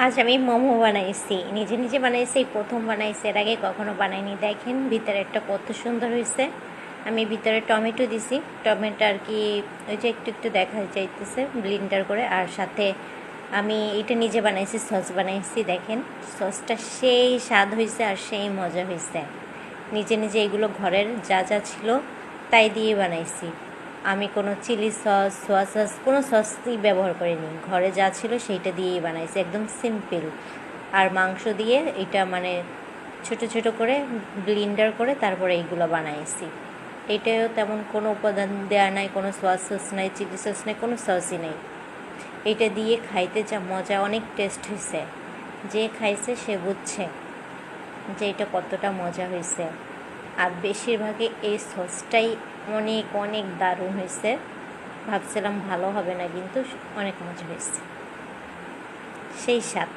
আজ আমি মোমো বানাইছি, নিজে নিজে বানাইছি, প্রথম বানাইছি, এর আগে কখনো বানাইনি। দেখেন ভিতরে একটা কত সুন্দর হয়েছে। আমি ভিতরে টমেটো দিছি, টমেটো আর কি ওই যে একটু একটু দেখা যাইতেছে ব্লেন্ডার করে। আর সাথে আমি এটা নিজে বানাইছি, সস বানাইছি। দেখেন সসটা সেই স্বাদ হয়েছে আর সেই মজা হয়েছে। নিজে নিজে এগুলো ঘরের যা যা ছিল তাই দিয়ে বানাইছি। আমি কোনো চিলি সস, সোয়া সস কোনো সসই ব্যবহার করিনি, ঘরে যা ছিল সেইটা দিয়েই বানাইছি, একদম সিম্পল। আর মাংস দিয়ে এটা মানে ছোট ছোট করে ব্লেন্ডার করে তারপরে এইগুলো বানাইছি। এটাও তেমন কোনো উপাদান দেওয়া নাই, কোনো সোয়া সস নাই, চিলি সস নাই, কোনো সসই নেই। এটা দিয়ে খাইতে যা মজা, অনেক টেস্ট হয়েছে। যে খাইছে সে বুঝছে যে এটা কতটা মজা হয়েছে। আর বেশিরভাগই এই সসটাই অনেক অনেক দারুণ হয়েছে। ভাবছিলাম ভালো হবে না, কিন্তু অনেক মজা হয়েছে, সেই স্বাদ।